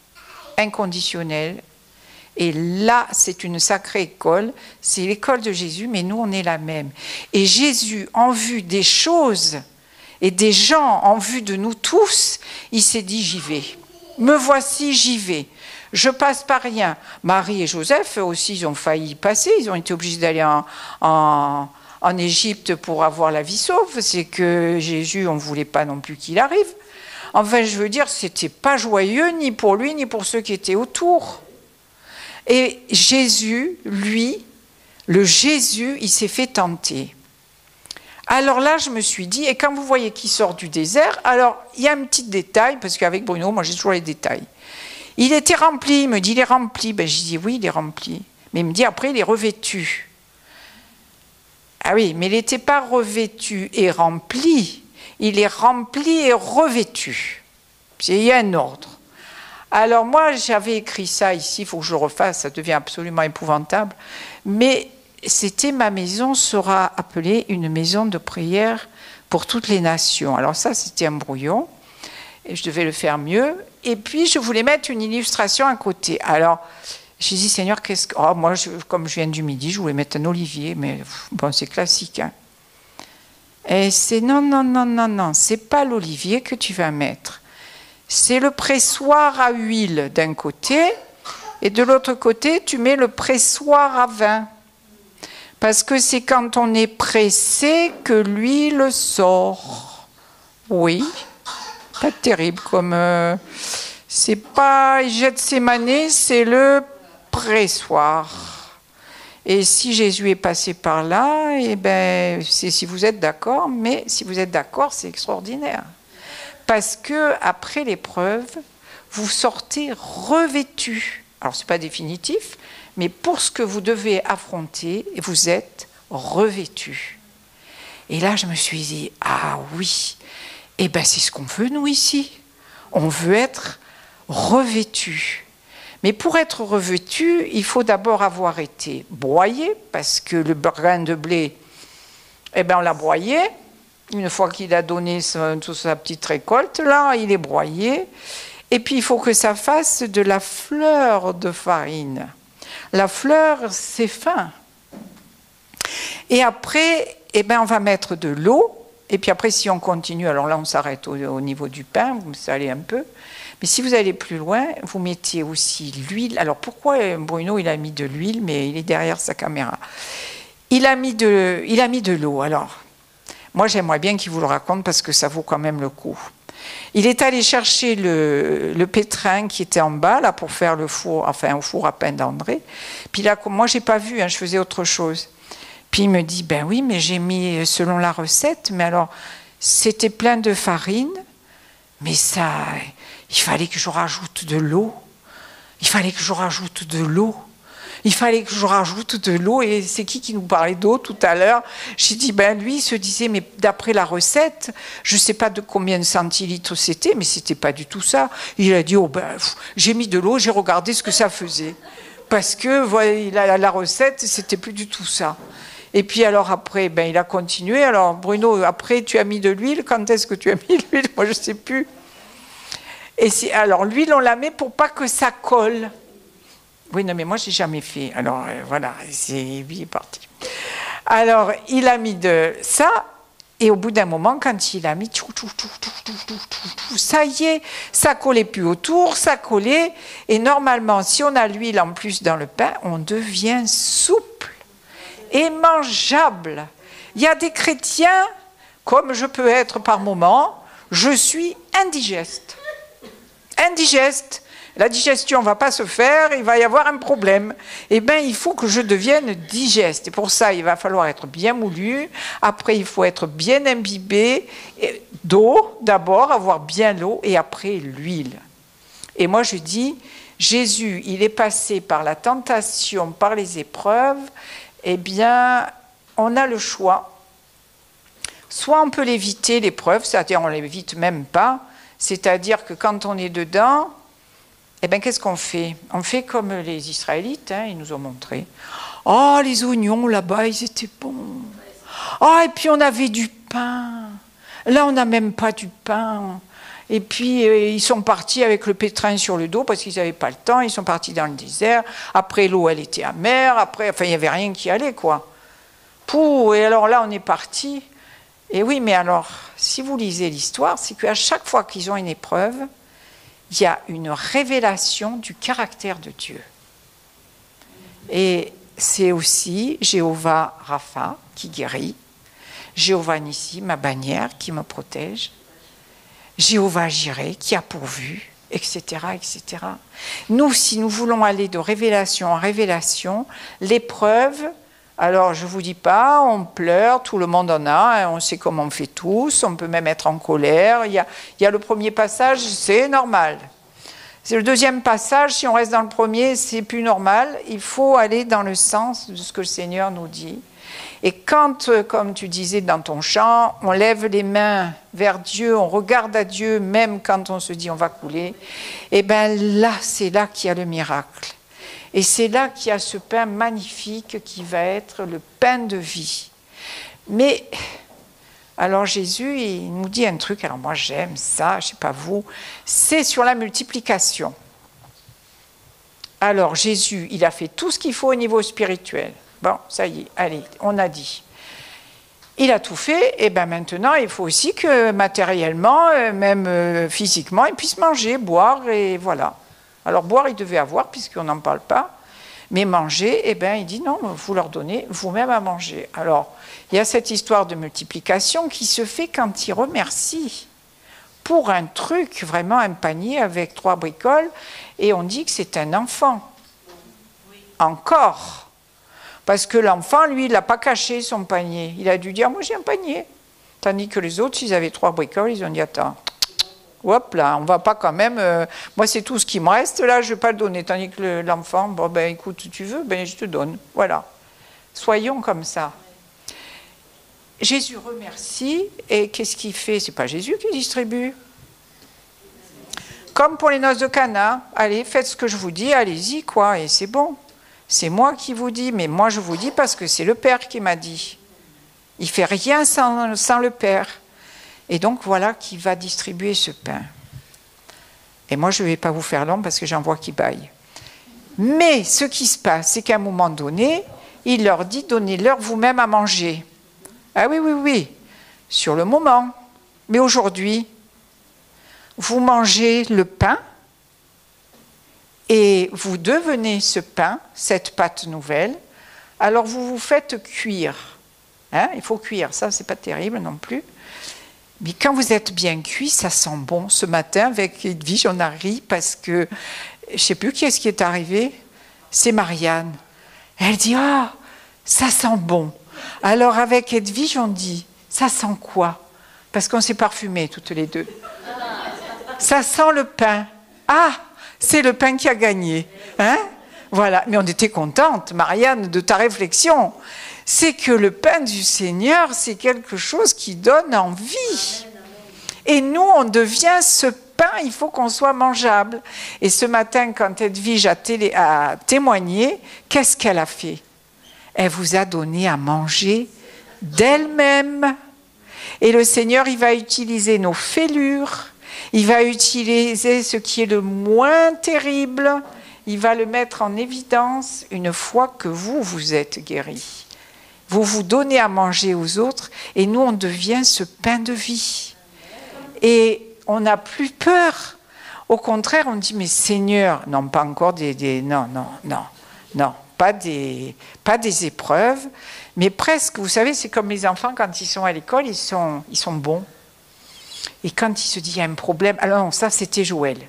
inconditionnel. Et là, c'est une sacrée école, c'est l'école de Jésus, mais nous, on est la même. Et Jésus, en vue des choses et des gens, en vue de nous tous, il s'est dit, j'y vais. Me voici, j'y vais. Je passe par rien. Marie et Joseph aussi, ils ont failli y passer, ils ont été obligés d'aller en Égypte pour avoir la vie sauve. C'est que Jésus, on ne voulait pas non plus qu'il arrive. Enfin, je veux dire, c'était pas joyeux, ni pour lui, ni pour ceux qui étaient autour. Et Jésus, lui, le Jésus, il s'est fait tenter. Alors là, je me suis dit, et quand vous voyez qu'il sort du désert, alors il y a un petit détail, parce qu'avec Bruno, moi j'ai toujours les détails. Il était rempli, il me dit, il est rempli. Ben, je dis, oui, il est rempli. Mais il me dit, après, il est revêtu. Ah oui, mais il n'était pas revêtu et rempli, il est rempli et revêtu. Il y a un ordre. Alors moi, j'avais écrit ça ici, il faut que je le refasse, ça devient absolument épouvantable. Mais c'était ma maison sera appelée une maison de prière pour toutes les nations. Alors ça, c'était un brouillon, et je devais le faire mieux. Et puis, je voulais mettre une illustration à côté. Alors, j'ai dit, Seigneur, qu'est-ce que... Oh, moi, comme je viens du Midi, je voulais mettre un olivier, mais bon, c'est classique. Hein. Et c'est non, c'est pas l'olivier que tu vas mettre. C'est le pressoir à huile d'un côté, et de l'autre côté, tu mets le pressoir à vin. Parce que c'est quand on est pressé que l'huile sort. Oui, pas terrible comme... c'est pas Gethsémani, c'est le pressoir. Et si Jésus est passé par là, eh ben, c'est si vous êtes d'accord, mais si vous êtes d'accord, c'est extraordinaire. Parce que après l'épreuve, vous sortez revêtu. Alors, ce n'est pas définitif, mais pour ce que vous devez affronter, vous êtes revêtu. Et là, je me suis dit, ah oui, eh bien, c'est ce qu'on veut, nous, ici. On veut être revêtu. Mais pour être revêtu, il faut d'abord avoir été broyé, parce que le grain de blé, eh bien, on l'a broyé. Une fois qu'il a donné toute sa petite récolte, là, il est broyé. Et puis, il faut que ça fasse de la fleur de farine. La fleur, c'est fin. Et après, eh ben, on va mettre de l'eau. Et puis après, si on continue, alors là, on s'arrête au niveau du pain, vous salez un peu. Mais si vous allez plus loin, vous mettez aussi l'huile. Alors, pourquoi Bruno, il a mis de l'huile, mais il est derrière sa caméra. Il a mis de l'eau. Alors, moi, j'aimerais bien qu'il vous le raconte parce que ça vaut quand même le coup. Il est allé chercher le pétrin qui était en bas, là, pour faire le four, enfin, au four à pain d'André. Puis là, moi, j'ai pas vu, hein, je faisais autre chose. Puis il me dit, ben oui, mais j'ai mis selon la recette, mais alors, c'était plein de farine, mais ça, il fallait que je rajoute de l'eau. Il fallait que je rajoute de l'eau. Il fallait que je rajoute de l'eau. Et c'est qui nous parlait d'eau tout à l'heure? J'ai dit, ben lui, il se disait, mais d'après la recette, je ne sais pas de combien de centilitres c'était, mais c'était pas du tout ça. Il a dit, oh ben, j'ai mis de l'eau, j'ai regardé ce que ça faisait. Parce que voilà, la recette, c'était plus du tout ça. Et puis alors après, ben, il a continué. Alors Bruno, après, tu as mis de l'huile. Quand est-ce que tu as mis de l'huile? Moi, je ne sais plus. Et alors l'huile, on la met pour pas que ça colle. Oui, non, mais moi, je n'ai jamais fait. Alors, voilà, il est parti. Alors, il a mis de ça, et au bout d'un moment, quand il a mis, ça y est, ça collait plus autour, ça collait, et normalement, si on a l'huile en plus dans le pain, on devient souple et mangeable. Il y a des chrétiens, comme je peux être par moment, je suis indigeste. Indigeste. La digestion ne va pas se faire, il va y avoir un problème. Eh bien, il faut que je devienne digeste. Et pour ça, il va falloir être bien moulu. Après, il faut être bien imbibé d'eau, d'abord, avoir bien l'eau, et après l'huile. Et moi, je dis, Jésus, il est passé par la tentation, par les épreuves. Eh bien, on a le choix. soit on peut l'éviter, l'épreuve, c'est-à-dire on ne l'évite même pas, c'est-à-dire que quand on est dedans, eh bien, qu'est-ce qu'on fait? On fait comme les Israélites, hein, ils nous ont montré. Oh, les oignons là-bas, ils étaient bons. Oh, et puis on avait du pain. Là, on n'a même pas du pain. Et puis, ils sont partis avec le pétrin sur le dos parce qu'ils n'avaient pas le temps. Ils sont partis dans le désert. Après, l'eau, elle était amère. Après, enfin, il n'y avait rien qui allait, quoi. Pouh, et alors là, on est parti. Et oui, mais alors, si vous lisez l'histoire, c'est qu'à chaque fois qu'ils ont une épreuve, il y a une révélation du caractère de Dieu. Et c'est aussi Jéhovah Rapha qui guérit, Jéhovah Nissi, ma bannière qui me protège, Jéhovah Jireh qui a pourvu, etc., etc. Nous, si nous voulons aller de révélation en révélation, l'épreuve, alors je ne vous dis pas, on pleure, tout le monde en a, on sait comment on fait tous, on peut même être en colère. Il y a le premier passage, c'est normal. C'est le deuxième passage, si on reste dans le premier, c'est plus normal. Il faut aller dans le sens de ce que le Seigneur nous dit. Et quand, comme tu disais dans ton chant, on lève les mains vers Dieu, on regarde à Dieu, même quand on se dit on va couler, et bien là, c'est là qu'il y a le miracle. Et c'est là qu'il y a ce pain magnifique qui va être le pain de vie. Mais, alors Jésus, il nous dit un truc, alors moi j'aime ça, je ne sais pas vous, c'est sur la multiplication. Alors Jésus, il a fait tout ce qu'il faut au niveau spirituel. Bon, ça y est, allez, on a dit. Il a tout fait, et bien maintenant, il faut aussi que matériellement, même physiquement, il puisse manger, boire, et voilà. Alors boire, il devait avoir, puisqu'on n'en parle pas, mais manger, eh bien, il dit non, vous leur donnez vous-même à manger. Alors, il y a cette histoire de multiplication qui se fait quand il remercie pour un truc, vraiment un panier avec 3 bricoles, et on dit que c'est un enfant. Encore. Parce que l'enfant, lui, il n'a pas caché son panier. Il a dû dire, moi j'ai un panier. Tandis que les autres, s'ils avaient 3 bricoles, ils ont dit, attends, hop là, on va pas quand même, moi c'est tout ce qui me reste, là je ne vais pas le donner. Tandis que l'enfant, bon ben écoute, tu veux, ben je te donne. Voilà. Soyons comme ça. Jésus remercie, et qu'est-ce qu'il fait? C'est pas Jésus qui distribue. Comme pour les noces de Cana, allez, faites ce que je vous dis, allez-y, quoi, et c'est bon. C'est moi qui vous dis, mais moi je vous dis parce que c'est le Père qui m'a dit. Il ne fait rien sans le Père. Et donc voilà qui va distribuer ce pain. Et moi je ne vais pas vous faire long parce que j'en vois qui baillent. Mais ce qui se passe, c'est qu'à un moment donné, il leur dit, donnez-leur vous-même à manger. Ah oui, oui, oui, sur le moment. Mais aujourd'hui, vous mangez le pain et vous devenez ce pain, cette pâte nouvelle, alors vous vous faites cuire. Hein, il faut cuire, ça c'est pas terrible non plus. Mais quand vous êtes bien cuit, ça sent bon. Ce matin, avec Edwige, on a ri parce que, je ne sais plus qui est-ce qui est arrivé, c'est Marianne. Elle dit, ah, ça sent bon. Alors avec Edwige, on dit, ça sent quoi? Parce qu'on s'est parfumés toutes les deux. Ça sent le pain. Ah, c'est le pain qui a gagné. Hein? Voilà, mais on était contente, Marianne, de ta réflexion. C'est que le pain du Seigneur, c'est quelque chose qui donne envie. Et nous, on devient ce pain, il faut qu'on soit mangeable. Et ce matin, quand Edwige a témoigné, qu'est-ce qu'elle a fait? Elle vous a donné à manger d'elle-même. Et le Seigneur, il va utiliser nos fêlures, il va utiliser ce qui est le moins terrible, il va le mettre en évidence une fois que vous êtes guéris. Vous vous donnez à manger aux autres et nous, on devient ce pain de vie. Et on n'a plus peur. Au contraire, on dit, mais Seigneur, non, pas encore non, pas des épreuves, mais presque, vous savez, c'est comme les enfants, quand ils sont à l'école, ils sont bons. Et quand il se dit, il y a un problème, alors non, ça c'était Joël.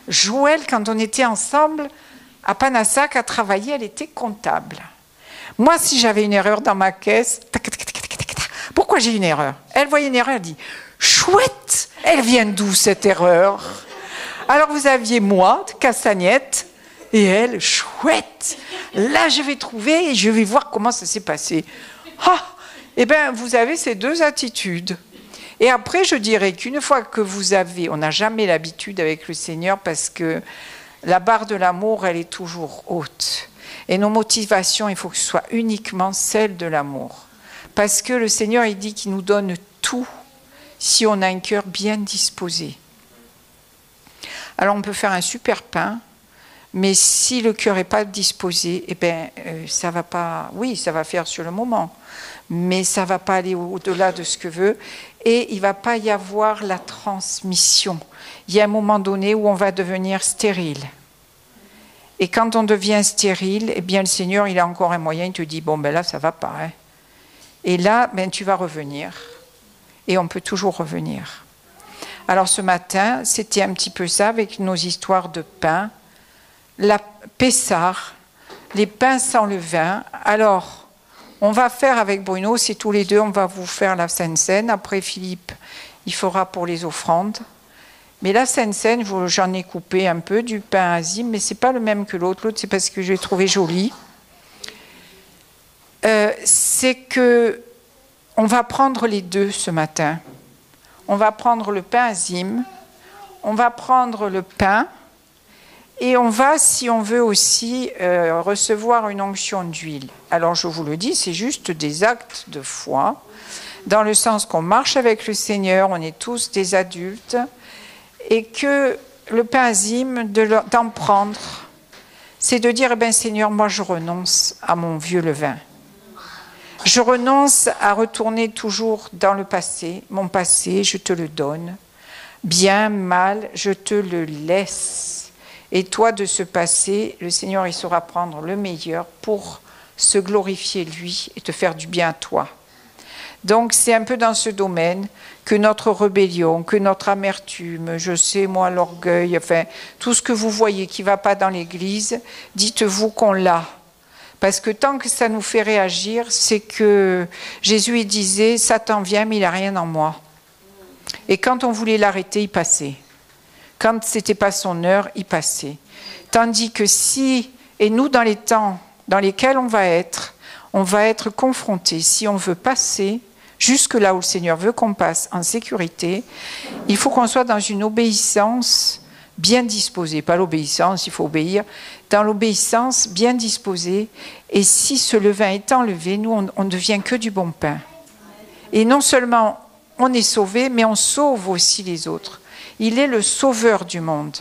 Joël, quand on était ensemble à Panassac à travailler, elle était comptable. Moi, si j'avais une erreur dans ma caisse, pourquoi j'ai une erreur? Elle voyait une erreur, elle dit, chouette, elle vient d'où cette erreur? Alors vous aviez moi, Castagnette, et elle, chouette, là je vais trouver et je vais voir comment ça s'est passé. Ah, Eh bien, vous avez ces deux attitudes. Et après, je dirais qu'une fois que vous avez, on n'a jamais l'habitude avec le Seigneur parce que la barre de l'amour, elle est toujours haute. Et nos motivations, il faut que ce soit uniquement celles de l'amour. Parce que le Seigneur, il dit qu'il nous donne tout si on a un cœur bien disposé. Alors, on peut faire un super pain, mais si le cœur n'est pas disposé, eh bien, ça va pas. Oui, ça va faire sur le moment, mais ça ne va pas aller au-delà de ce que veut. Et il ne va pas y avoir la transmission. Il y a un moment donné où on va devenir stérile. Et quand on devient stérile, eh bien, le Seigneur, il a encore un moyen, il te dit, bon, ben là, ça ne va pas. Hein. Et là, ben, tu vas revenir. Et on peut toujours revenir. Alors ce matin, c'était un petit peu ça avec nos histoires de pain. La Pessar, les pains sans levain. Alors, on va faire avec Bruno, c'est tous les deux, on va vous faire la Sainte Seine. Après, Philippe, il fera pour les offrandes. Mais la Sainte Seine, j'en ai coupé un peu du pain azim, mais ce n'est pas le même que l'autre. L'autre, c'est parce que je l'ai trouvé joli. C'est que on va prendre les deux ce matin. On va prendre le pain azim, on va prendre le pain, et on va, si on veut aussi, recevoir une onction d'huile. Alors, je vous le dis, c'est juste des actes de foi, dans le sens qu'on marche avec le Seigneur, on est tous des adultes, et que le pain azim, d'en prendre, c'est de dire, eh bien, Seigneur, moi, je renonce à mon vieux levain. Je renonce à retourner toujours dans le passé. Mon passé, je te le donne. Bien, mal, je te le laisse. Et toi, de ce passé, le Seigneur, il saura prendre le meilleur pour se glorifier lui et te faire du bien à toi. Donc, c'est un peu dans ce domaine que notre rébellion, que notre amertume, je sais, moi, l'orgueil, enfin, tout ce que vous voyez qui ne va pas dans l'Église, dites-vous qu'on l'a. Parce que tant que ça nous fait réagir, c'est que Jésus il disait « Satan vient, mais il n'a rien en moi ». Et quand on voulait l'arrêter, il passait. Quand ce n'était pas son heure, il passait. Tandis que si, et nous dans les temps dans lesquels on va être confrontés, si on veut passer jusque là où le Seigneur veut qu'on passe en sécurité, il faut qu'on soit dans une obéissance bien disposée. Pas l'obéissance, il faut obéir. Dans l'obéissance bien disposée. Et si ce levain est enlevé, nous, on ne devient que du bon pain. Et non seulement on est sauvé, mais on sauve aussi les autres. Il est le sauveur du monde.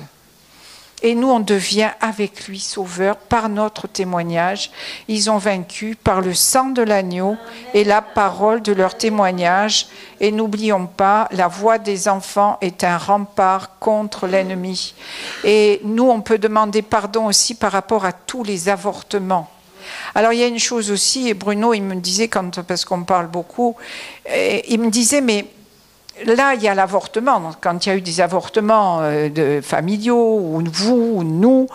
Et nous, on devient avec lui sauveur par notre témoignage. Ils ont vaincu par le sang de l'agneau et la parole de leur témoignage. Et n'oublions pas, la voix des enfants est un rempart contre l'ennemi. Et nous, on peut demander pardon aussi par rapport à tous les avortements. Alors, il y a une chose aussi, et Bruno, il me disait, parce qu'on parle beaucoup, il me disait, mais là, il y a l'avortement. Quand il y a eu des avortements familiaux, ou vous, ou nous,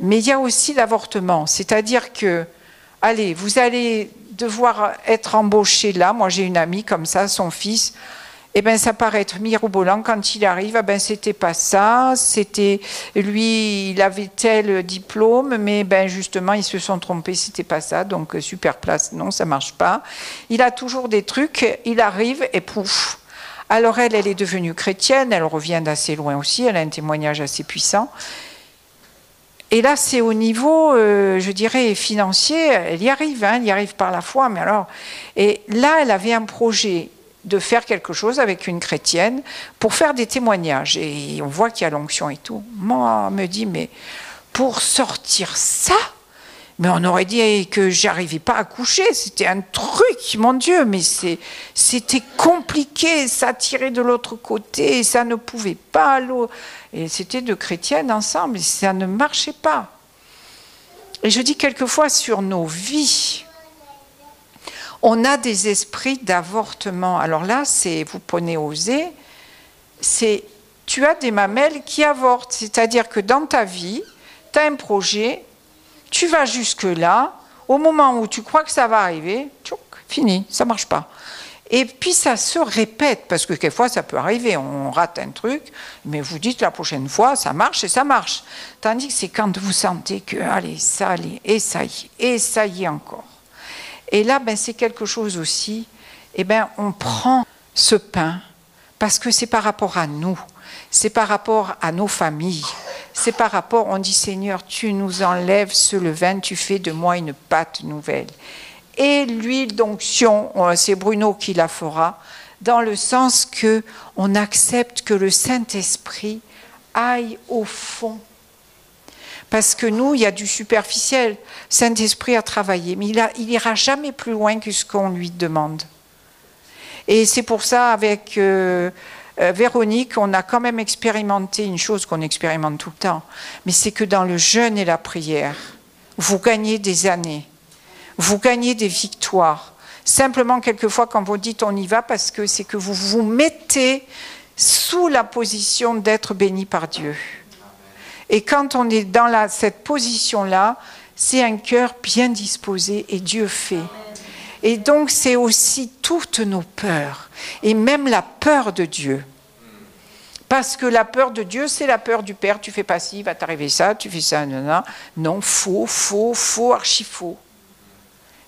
mais il y a aussi l'avortement. C'est-à-dire que, allez, vous allez devoir être embauché là. Moi, j'ai une amie comme ça, son fils, eh bien, ça paraît être mirobolant. Quand il arrive, eh ben, c'était pas ça. C'était, lui, il avait tel diplôme, mais ben, justement, ils se sont trompés, c'était pas ça. Donc, super place, non, ça marche pas. Il a toujours des trucs, il arrive et pouf. Alors elle est devenue chrétienne, elle revient d'assez loin aussi, elle a un témoignage assez puissant. Et là, c'est au niveau, je dirais, financier, elle y arrive par la foi, mais alors... Et là, elle avait un projet de faire quelque chose avec une chrétienne pour faire des témoignages. Et on voit qu'il y a l'onction et tout. Moi, me dit, mais pour sortir ça, mais on aurait dit que j'arrivais pas à coucher, c'était un truc, mon Dieu, mais c'était compliqué, ça tirait de l'autre côté, ça ne pouvait pas, et c'était deux chrétiennes ensemble, et ça ne marchait pas. Et je dis quelquefois sur nos vies, on a des esprits d'avortement. Alors là, vous prenez Osée, tu as des mamelles qui avortent, c'est-à-dire que dans ta vie, tu as un projet, tu vas jusque-là, au moment où tu crois que ça va arriver, tchouk, fini, ça ne marche pas. Et puis ça se répète, parce que quelquefois ça peut arriver, on rate un truc, mais vous dites la prochaine fois, ça marche et ça marche. Tandis que c'est quand vous sentez que, allez, ça allait, et ça y est encore. Et là, c'est quelque chose aussi, on prend ce pain parce que c'est par rapport à nous, c'est par rapport à nos familles, c'est par rapport, on dit Seigneur, tu nous enlèves ce levain, tu fais de moi une pâte nouvelle. Et l'huile d'onction, c'est Bruno qui la fera, dans le sens que on accepte que le Saint-Esprit aille au fond. Parce que nous, il y a du superficiel. Saint-Esprit a travaillé, mais il ira jamais plus loin que ce qu'on lui demande. Et c'est pour ça, avec Véronique, on a quand même expérimenté une chose qu'on expérimente tout le temps, mais c'est que dans le jeûne et la prière, vous gagnez des années, vous gagnez des victoires. Simplement, quelquefois, quand vous dites on y va, parce que c'est que vous vous mettez sous la position d'être béni par Dieu. Et quand on est dans cette position-là, c'est un cœur bien disposé et Dieu fait. Et donc, c'est aussi toutes nos peurs, et même la peur de Dieu. Parce que la peur de Dieu, c'est la peur du Père. Tu fais pas ci, il va t'arriver ça, tu fais ça, non, faux, archi faux.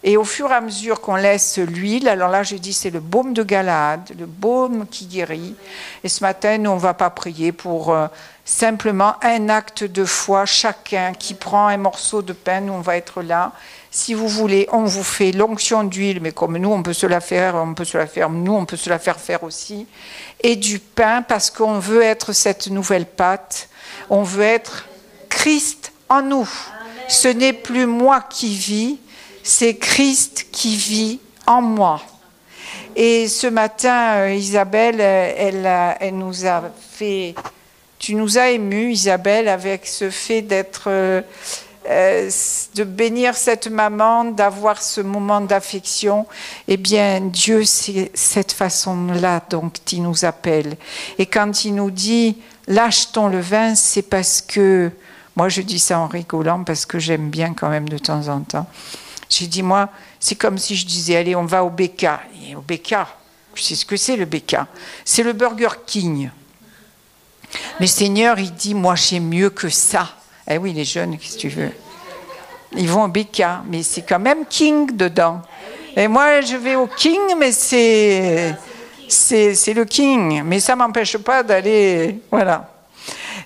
Et au fur et à mesure qu'on laisse l'huile, alors là, je dis, c'est le baume de Galaad, le baume qui guérit. Et ce matin, nous, on ne va pas prier pour simplement un acte de foi, chacun qui prend un morceau de pain, nous, on va être là. Si vous voulez, on vous fait l'onction d'huile, mais comme nous, on peut se la faire, nous, on peut se la faire faire aussi. Et du pain, parce qu'on veut être cette nouvelle pâte, on veut être Christ en nous. Ce n'est plus moi qui vis, c'est Christ qui vit en moi. Et ce matin, Isabelle, elle nous a fait... Tu nous as émus, Isabelle, avec ce fait d'être... de bénir cette maman, d'avoir ce moment d'affection. Eh bien, Dieu, c'est cette façon-là donc il nous appelle. Et quand il nous dit « lâche ton levain », c'est parce que... Moi, je dis ça en rigolant parce que j'aime bien quand même de temps en temps. J'ai dit, moi, c'est comme si je disais, allez, on va au BK. Et au BK, je sais ce que c'est le BK. C'est le Burger King. Mais Seigneur, il dit, moi, j'ai mieux que ça. Eh oui, les jeunes, qu'est-ce que tu veux? Ils vont au BK, mais c'est quand même King dedans. Et moi, je vais au King, mais c'est le King. Mais ça ne m'empêche pas d'aller... Voilà.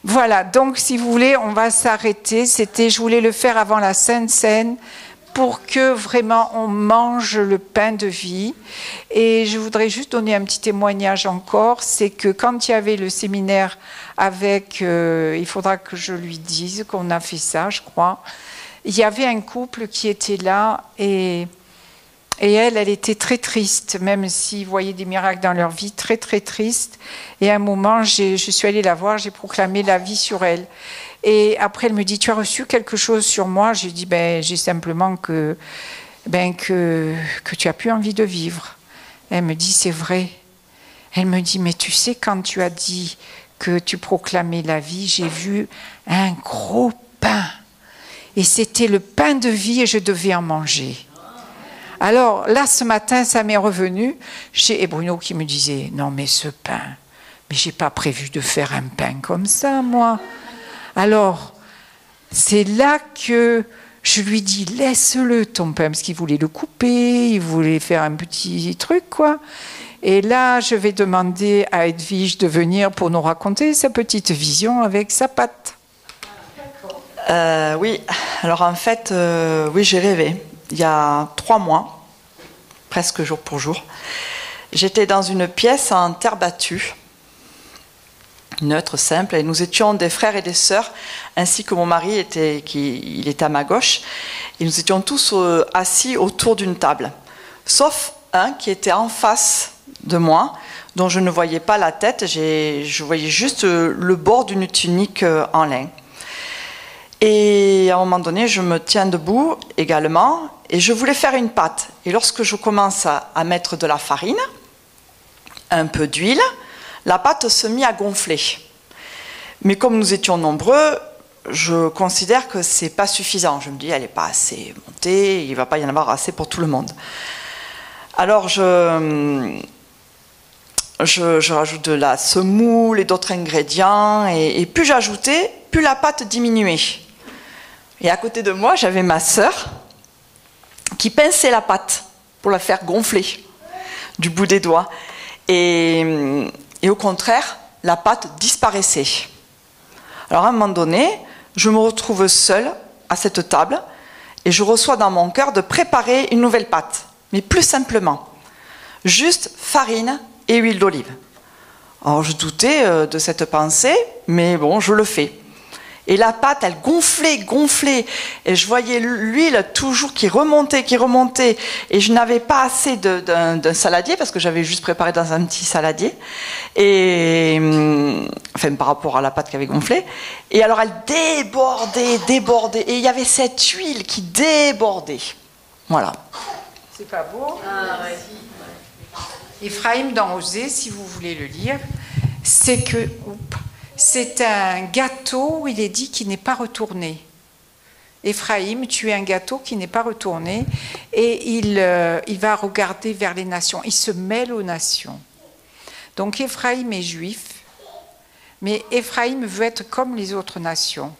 Voilà, donc si vous voulez, on va s'arrêter. Je voulais le faire avant la Sainte Seine, pour que vraiment on mange le pain de vie. Et je voudrais juste donner un petit témoignage encore, c'est que quand il y avait le séminaire avec, il faudra que je lui dise qu'on a fait ça, je crois, il y avait un couple qui était là et elle était très triste, même s'ils voyaient des miracles dans leur vie, très très triste. Et à un moment, je suis allée la voir, j'ai proclamé la vie sur elle. Et après, elle me dit, tu as reçu quelque chose sur moi? J'ai dit, j'ai simplement que tu as plus envie de vivre. Elle me dit, c'est vrai. Elle me dit, mais tu sais, quand tu as dit que tu proclamais la vie, j'ai vu un gros pain. Et c'était le pain de vie et je devais en manger. Alors là, ce matin, ça m'est revenu. Et Bruno qui me disait, non mais ce pain, mais j'ai pas prévu de faire un pain comme ça, moi. Alors, c'est là que je lui dis, laisse-le ton pain, parce qu'il voulait le couper, il voulait faire un petit truc, quoi. Et là, je vais demander à Edwige de venir pour nous raconter sa petite vision avec sa pâte. Oui, alors en fait, oui, j'ai rêvé. Il y a 3 mois, presque jour pour jour, j'étais dans une pièce en terre battue, neutre, simple, et nous étions des frères et des sœurs, ainsi que mon mari, il était à ma gauche, et nous étions tous assis autour d'une table, sauf un qui était en face de moi, dont je ne voyais pas la tête, je voyais juste le bord d'une tunique en lin. Et à un moment donné, je me tiens debout également, et je voulais faire une pâte. Et lorsque je commence à mettre de la farine, un peu d'huile, la pâte se mit à gonfler. Mais comme nous étions nombreux, je considère que ce n'est pas suffisant. Je me dis, elle n'est pas assez montée, il ne va pas y en avoir assez pour tout le monde. Alors je rajoute de la semoule et d'autres ingrédients, et plus j'ajoutais, plus la pâte diminuait. Et à côté de moi, j'avais ma sœur qui pinçait la pâte. pour la faire gonfler du bout des doigts. Et au contraire, la pâte disparaissait. Alors à un moment donné, je me retrouve seule à cette table et je reçois dans mon cœur de préparer une nouvelle pâte, mais plus simplement. Juste farine et huile d'olive. Alors je doutais de cette pensée, mais bon, je le fais. Et la pâte, elle gonflait, et je voyais l'huile toujours qui remontait, et je n'avais pas assez d'un saladier, parce que j'avais juste préparé dans un petit saladier, et enfin par rapport à la pâte qui avait gonflé, et alors elle débordait, et il y avait cette huile qui débordait. Voilà. C'est pas beau? Éphraïm dans Osée, si vous voulez le lire, c'est que... c'est un gâteau où il est dit qu'il n'est pas retourné. Éphraïm, tu es un gâteau qui n'est pas retourné et il va regarder vers les nations. Il se mêle aux nations. Donc Éphraïm est juif, mais Éphraïm veut être comme les autres nations.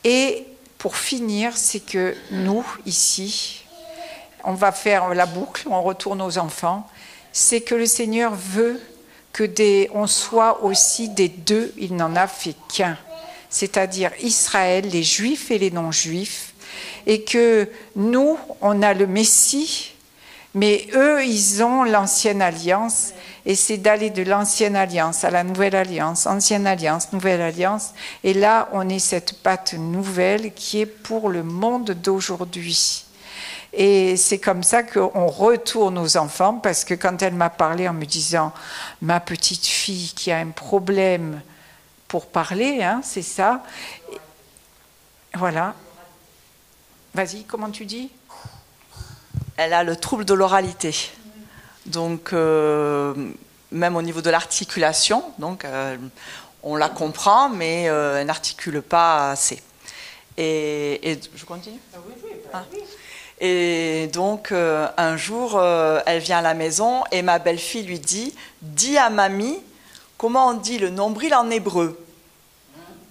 Et pour finir, c'est que nous, ici, on va faire la boucle, on retourne aux enfants, c'est que le Seigneur veut on soit aussi des deux, il n'en a fait qu'un, c'est-à-dire Israël, les juifs et les non-juifs, et que nous, on a le Messie, mais eux, ils ont l'ancienne alliance, et c'est d'aller de l'ancienne alliance à la nouvelle alliance, ancienne alliance, nouvelle alliance, et là, on est cette pâte nouvelle qui est pour le monde d'aujourd'hui. Et c'est comme ça qu'on retourne aux enfants, parce que quand elle m'a parlé en me disant « ma petite fille qui a un problème pour parler, hein, c'est ça ?» Voilà. Vas-y, comment tu dis? Elle a le trouble de l'oralité. Donc, même au niveau de l'articulation, donc, on la comprend, mais elle n'articule pas assez. Et je continue? Oui. Et donc, un jour, elle vient à la maison et ma belle-fille lui dit « Dis à mamie comment on dit le nombril en hébreu. »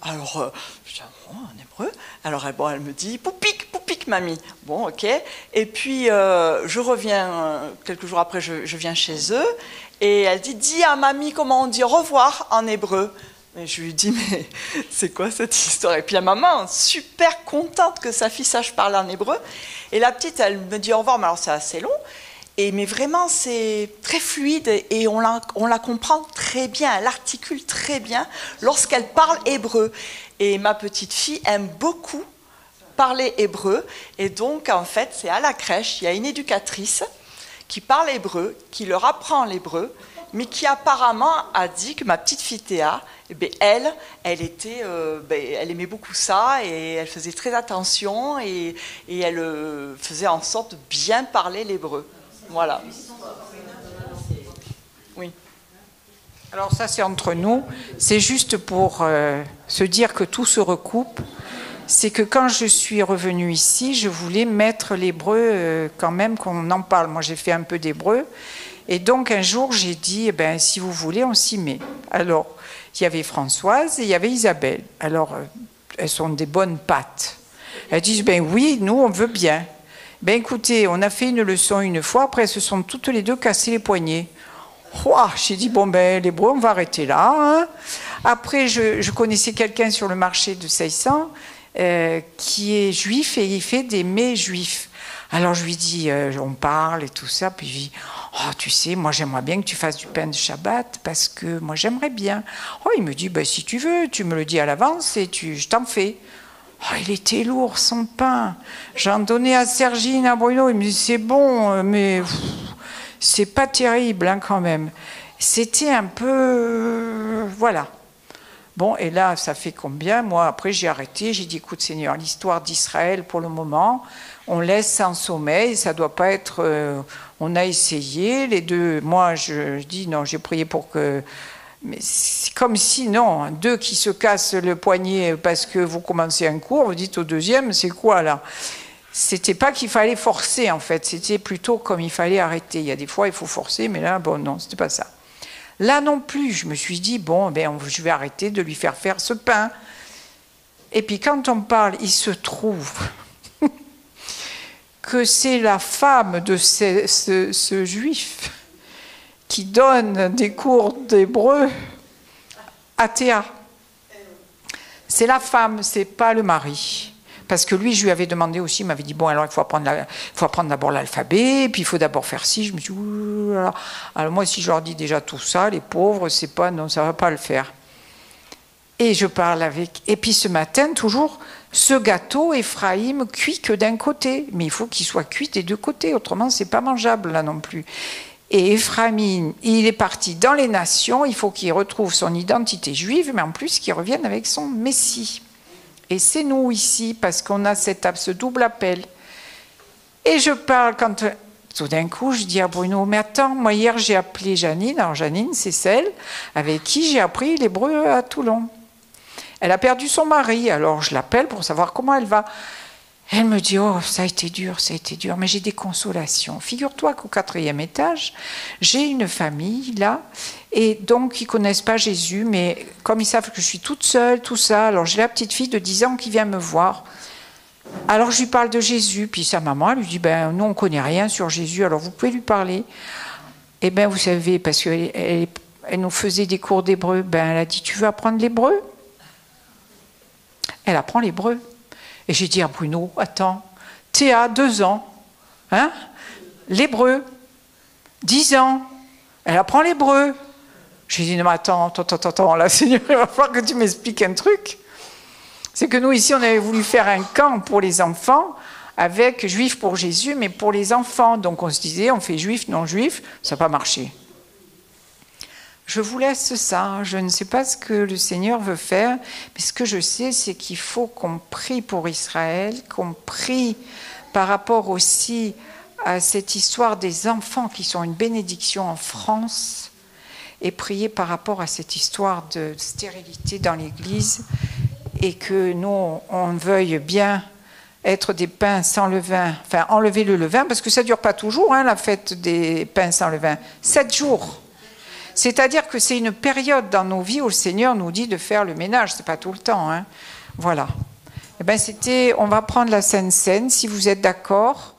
Alors, je dis « en hébreu ?» Alors, elle me dit « Poupik, poupik, mamie. » Bon, ok. Et puis, je reviens, quelques jours après, je viens chez eux et elle dit « Dis à mamie comment on dit au revoir en hébreu. » Et je lui dis, mais c'est quoi cette histoire? Et puis la maman, super contente que sa fille sache parler en hébreu. Et la petite, elle me dit au revoir, mais alors c'est assez long. Mais vraiment, c'est très fluide et on la comprend très bien. Elle articule très bien lorsqu'elle parle hébreu. Et ma petite fille aime beaucoup parler hébreu. Et donc, en fait, c'est à la crèche, il y a une éducatrice qui parle hébreu, qui leur apprend l'hébreu, mais qui apparemment a dit que ma petite fille Théa, elle aimait beaucoup ça et elle faisait très attention et elle faisait en sorte de bien parler l'hébreu. Voilà. Oui. Alors ça c'est entre nous, c'est juste pour se dire que tout se recoupe. C'est que quand je suis revenue ici, je voulais mettre l'hébreu quand même qu'on en parle. Moi j'ai fait un peu d'hébreu. Et donc un jour j'ai dit, si vous voulez, on s'y met. Alors il y avait Françoise et il y avait Isabelle. Alors elles sont des bonnes pâtes. Elles disent, oui, nous on veut bien. Écoutez, on a fait une leçon une fois, après elles se sont toutes les deux cassées les poignets. J'ai dit, l'hébreu, on va arrêter là. Hein. Après, je connaissais quelqu'un sur le marché de 600 qui est juif et il fait des mets juifs. Alors je lui dis, on parle et tout ça, puis je lui dis, tu sais, moi j'aimerais bien que tu fasses du pain de Shabbat, parce que moi j'aimerais bien. Il me dit, si tu veux, tu me le dis à l'avance et je t'en fais. Il était lourd, son pain. J'en donnais à Sergine, à Bruno, il me dit, c'est bon, mais c'est pas terrible hein, quand même. C'était un peu... voilà. Bon, et là, ça fait combien? Moi, après, j'ai arrêté, j'ai dit, écoute Seigneur, l'histoire d'Israël, pour le moment, on laisse sans sommeil, ça doit pas être... on a essayé, les deux, moi, je dis, non, j'ai prié pour que... Mais c'est comme si, non, deux qui se cassent le poignet parce que vous commencez un cours, vous dites au deuxième, c'est quoi, là? C'était pas qu'il fallait forcer, en fait, c'était plutôt comme il fallait arrêter. Il y a des fois, il faut forcer, mais là, non, c'était pas ça. Là non plus, je me suis dit, je vais arrêter de lui faire ce pain. Et puis quand on parle, il se trouve que c'est la femme de ce juif qui donne des cours d'hébreu à Théa. C'est la femme, c'est pas le mari. Parce que lui, je lui avais demandé aussi, il m'avait dit, bon, alors il faut apprendre d'abord l'alphabet, puis il faut d'abord faire ci. Je me suis dit, oulala. Alors moi, si je leur dis déjà tout ça, les pauvres, c'est pas, non, ça va pas le faire. Et je parle avec. Et puis ce matin, toujours, ce gâteau, Ephraïm, cuit que d'un côté. Mais il faut qu'il soit cuit des deux côtés, autrement, c'est pas mangeable là non plus. Et Ephraïm, il est parti dans les nations, il faut qu'il retrouve son identité juive, mais en plus qu'il revienne avec son Messie. Et c'est nous ici, parce qu'on a ce double appel. Et je parle quand... Tout d'un coup, je dis à Bruno, mais attends, moi hier j'ai appelé Janine. Alors Janine, c'est celle avec qui j'ai appris l'hébreu à Toulon. Elle a perdu son mari, alors je l'appelle pour savoir comment elle va. Elle me dit, oh, ça a été dur, mais j'ai des consolations. Figure-toi qu'au 4e étage, j'ai une famille, là, et donc ils ne connaissent pas Jésus, mais comme ils savent que je suis toute seule, tout ça, alors j'ai la petite fille de 10 ans qui vient me voir. Alors je lui parle de Jésus, puis sa maman, elle lui dit, ben, nous on ne connaît rien sur Jésus, alors vous pouvez lui parler. Eh bien, vous savez, parce qu'elle nous faisait des cours d'hébreu, ben, elle a dit, tu veux apprendre l'hébreu? Elle apprend l'hébreu. Et j'ai dit à Bruno, attends, Théa, 2 ans, hein, l'hébreu, 10 ans, elle apprend l'hébreu. J'ai dit, non mais attends, là, Seigneur, il va falloir que tu m'expliques un truc. C'est que nous, ici, on avait voulu faire un camp pour les enfants, avec Juifs pour Jésus, mais pour les enfants. Donc on se disait, on fait Juifs, non-Juifs, ça n'a pas marché. Je vous laisse ça, je ne sais pas ce que le Seigneur veut faire, mais ce que je sais, c'est qu'il faut qu'on prie pour Israël, qu'on prie par rapport aussi à cette histoire des enfants qui sont une bénédiction en France, et prier par rapport à cette histoire de stérilité dans l'Église, et que nous, on veuille bien être des pains sans levain, enfin enlever le levain, parce que ça ne dure pas toujours, hein, la fête des pains sans levain, 7 jours. C'est-à-dire que c'est une période dans nos vies où le Seigneur nous dit de faire le ménage, c'est pas tout le temps, hein. Voilà. Eh ben on va prendre la Sainte Seine, si vous êtes d'accord.